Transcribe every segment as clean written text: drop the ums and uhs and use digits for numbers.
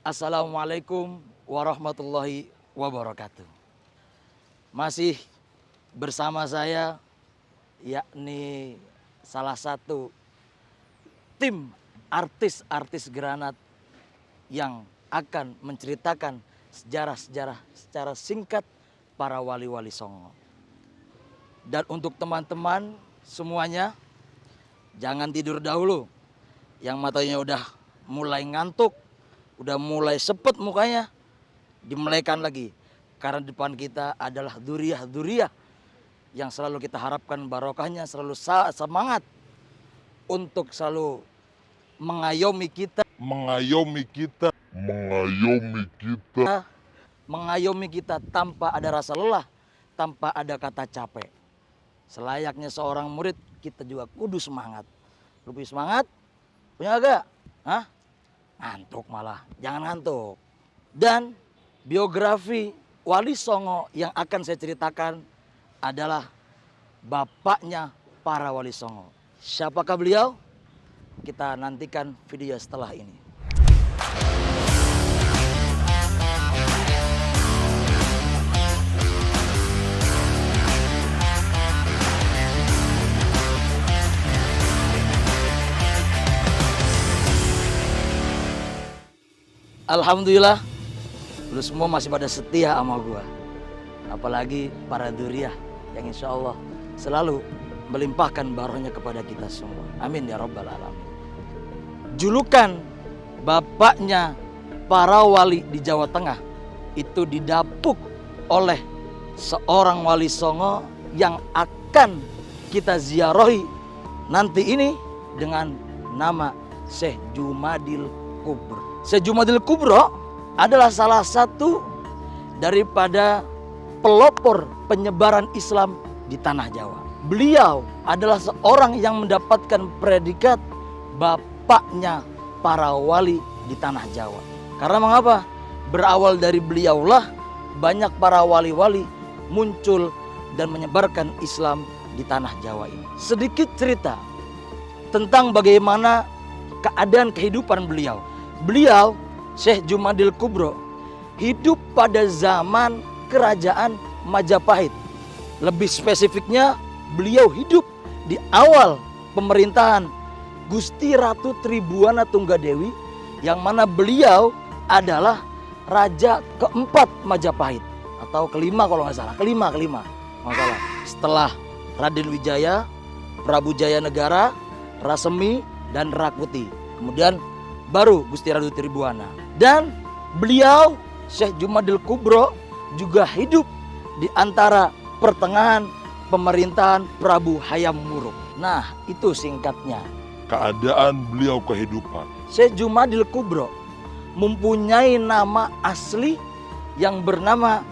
Assalamualaikum warahmatullahi wabarakatuh. Masih bersama saya, yakni salah satu tim artis-artis Granat yang akan menceritakan sejarah-sejarah secara singkat para wali-wali Songo. Dan untuk teman-teman semuanya, jangan tidur dahulu. Yang matanya udah mulai ngantuk, udah mulai sepet mukanya, dimelaikan lagi. Karena depan kita adalah duriah-duriah yang selalu kita harapkan barokahnya, selalu semangat untuk selalu mengayomi kita, mengayomi kita tanpa ada rasa lelah, tanpa ada kata capek. Selayaknya seorang murid, kita juga kudu semangat. Lebih semangat? Punya agak? Hah? Ngantuk malah, jangan ngantuk. Dan biografi Wali Songo yang akan saya ceritakan adalah bapaknya para Wali Songo. Siapakah beliau? Kita nantikan video setelah ini. Alhamdulillah, lu semua masih pada setia sama gua. Apalagi para duriah yang insya Allah selalu melimpahkan barokahnya kepada kita semua. Amin ya rabbal alamin. Julukan bapaknya para wali di Jawa Tengah itu didapuk oleh seorang wali Songo yang akan kita ziarahi nanti ini dengan nama Syekh Jumadil Kubro. Syekh Jumadil Kubro adalah salah satu daripada pelopor penyebaran Islam di tanah Jawa. Beliau adalah seorang yang mendapatkan predikat bapaknya para wali di tanah Jawa. Karena mengapa? Berawal dari beliaulah banyak para wali-wali muncul dan menyebarkan Islam di tanah Jawa ini. Sedikit cerita tentang bagaimana keadaan kehidupan beliau. Beliau, Syekh Jumadil Kubro, hidup pada zaman kerajaan Majapahit. Lebih spesifiknya, beliau hidup di awal pemerintahan Gusti Ratu Tribuana Tunggadewi, yang mana beliau adalah raja keempat Majapahit, atau kelima kalau nggak salah, kelima nggak salah. Setelah Raden Wijaya, Prabu Jaya Negara, Rasemi, dan Rakuti. Kemudian baru Gusti Ratu Tribuana. Dan beliau Syekh Jumadil Kubro juga hidup di antara pertengahan pemerintahan Prabu Hayam Wuruk. Nah, itu singkatnya keadaan beliau kehidupan. Syekh Jumadil Kubro mempunyai nama asli yang bernama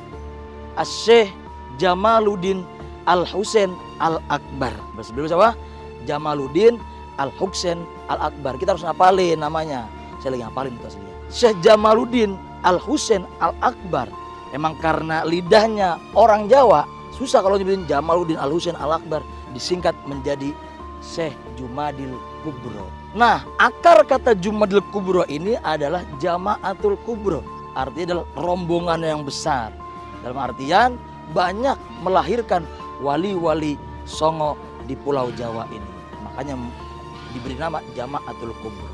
Syekh Jamaluddin Al-Husain Al-Akbar. Bersebelum siapa? Jamaluddin Al-Husain Al-Akbar. Kita harus ngapalin namanya. Saya lagi ngapalin itu aslinya. Syekh Jamaluddin Al-Husain Al-Akbar. Emang karena lidahnya orang Jawa susah kalau nyebutin Jamaluddin Al-Husain Al-Akbar, disingkat menjadi Syekh Jumadil Kubro. Nah, akar kata Jumadil Kubro ini adalah Jamaatul Kubro. Artinya adalah rombongan yang besar. Dalam artian banyak melahirkan wali-wali Songo di Pulau Jawa ini. Makanya diberi nama Jamaatul Kubro.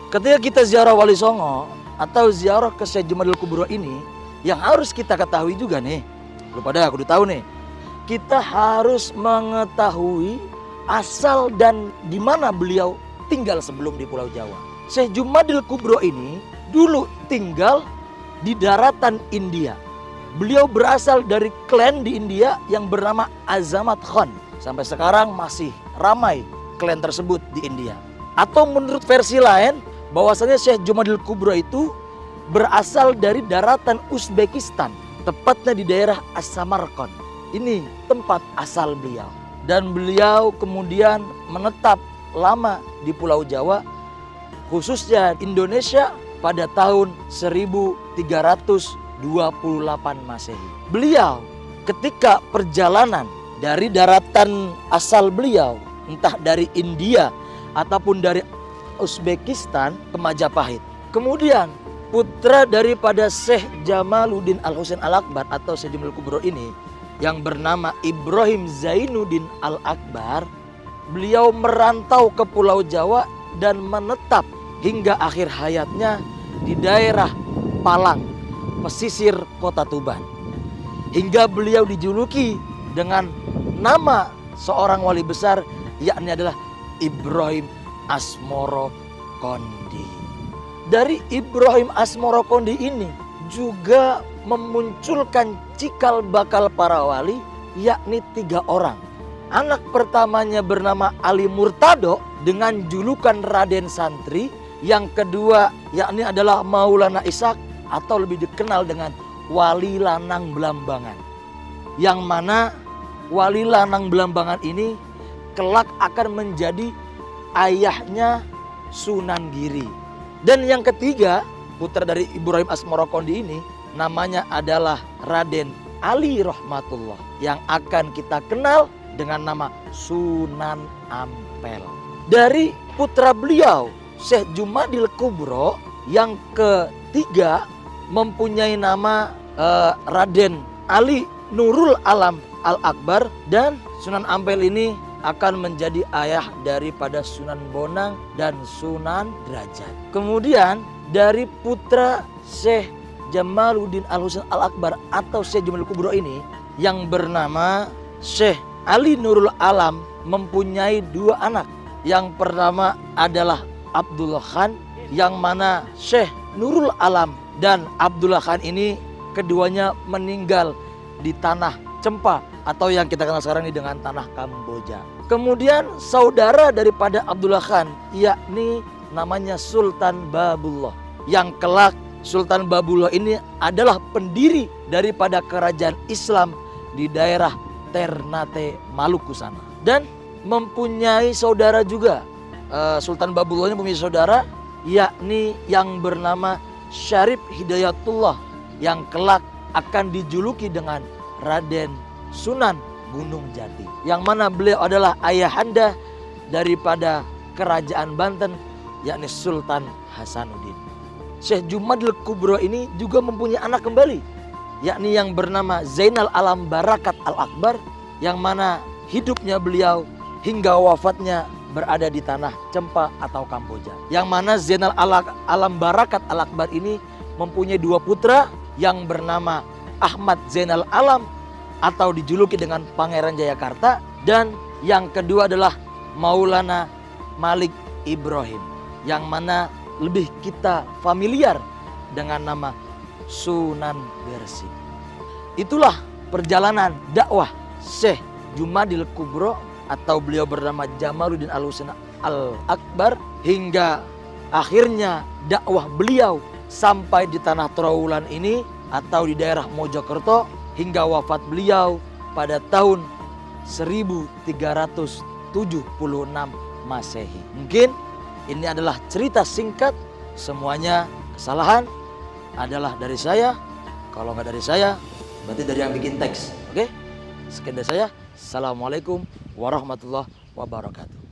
Ketika kita ziarah Wali Songo atau ziarah ke Syekh Jumadil Kubro ini, yang harus kita ketahui juga nih, lu pada aku udah tahu nih, kita harus mengetahui asal dan di mana beliau tinggal sebelum di Pulau Jawa. Syekh Jumadil Kubro ini dulu tinggal di daratan India. Beliau berasal dari klan di India yang bernama Azamat Khan. Sampai sekarang masih ramai klan tersebut di India. Atau menurut versi lain, bahwasanya Syekh Jumadil Kubro itu berasal dari daratan Uzbekistan, tepatnya di daerah As-Samarkand. Ini tempat asal beliau. Dan beliau kemudian menetap lama di Pulau Jawa, khususnya Indonesia pada tahun 1328 Masehi. Beliau ketika perjalanan dari daratan asal beliau, entah dari India ataupun dari Uzbekistan ke Majapahit. Kemudian putra daripada Syekh Jamaluddin Al-Husain Al-Akbar atau Syekh Jumadil Kubro ini yang bernama Ibrahim Zainuddin Al-Akbar, beliau merantau ke Pulau Jawa dan menetap hingga akhir hayatnya di daerah Palang, pesisir kota Tuban. Hingga beliau dijuluki dengan nama seorang wali besar, yakni adalah Ibrahim Asmoro Kondi. Dari Ibrahim Asmoro Kondi ini juga memunculkan cikal bakal para wali, yakni 3 orang. Anak pertamanya bernama Ali Murtado dengan julukan Raden Santri. Yang kedua yakni adalah Maulana Ishak atau lebih dikenal dengan Wali Lanang Belambangan. Yang mana Wali Lanang Belambangan ini kelak akan menjadi ayahnya Sunan Giri. Dan yang ketiga, putra dari Ibrahim Asmoro Kondi ini namanya adalah Raden Ali Rahmatullah yang akan kita kenal dengan nama Sunan Ampel. Dari putra beliau Syekh Jumadil Kubro yang ketiga mempunyai nama Raden Ali Nurul Alam Al-Akbar, dan Sunan Ampel ini akan menjadi ayah daripada Sunan Bonang dan Sunan Derajat. Kemudian dari putra Syekh Jamaluddin Al-Husain Al-Akbar atau Syekh Jumadil Kubro ini yang bernama Syekh Ali Nurul Alam mempunyai 2 anak. Yang pertama adalah Abdullah Khan, yang mana Syekh Nurul Alam dan Abdullah Khan ini keduanya meninggal di tanah Cempa atau yang kita kenal sekarang ini dengan tanah Kamboja. Kemudian saudara daripada Abdullah Khan yakni namanya Sultan Babullah, yang kelak Sultan Babullah ini adalah pendiri daripada kerajaan Islam di daerah Ternate, Maluku sana. Dan mempunyai saudara juga. Sultan Babullah ini mempunyai saudara yakni yang bernama Syarif Hidayatullah yang kelak akan dijuluki dengan Raden Sunan Gunung Jati. Yang mana beliau adalah ayahanda daripada kerajaan Banten yakni Sultan Hasanuddin. Syekh Jumadil Kubro ini juga mempunyai anak kembali, yakni yang bernama Zainal Alam Barakat Al-Akbar, yang mana hidupnya beliau hingga wafatnya berada di tanah Cempa atau Kamboja. Yang mana Zainal Alam Barakat Al-Akbar ini mempunyai 2 putra yang bernama Ahmad Zainal Alam atau dijuluki dengan Pangeran Jayakarta, dan yang kedua adalah Maulana Malik Ibrahim, yang mana lebih kita familiar dengan nama Sunan Gresik. Itulah perjalanan dakwah Syekh Jumadil Kubro atau beliau bernama Jamaluddin Al-Husain Al-Akbar hingga akhirnya dakwah beliau sampai di tanah Trowulan ini atau di daerah Mojokerto hingga wafat beliau pada tahun 1376 Masehi. Mungkin ini adalah cerita singkat, semuanya kesalahan adalah dari saya. Kalau nggak dari saya, berarti dari yang bikin teks. Oke? Sekian dari saya. Assalamualaikum warahmatullahi wabarakatuh.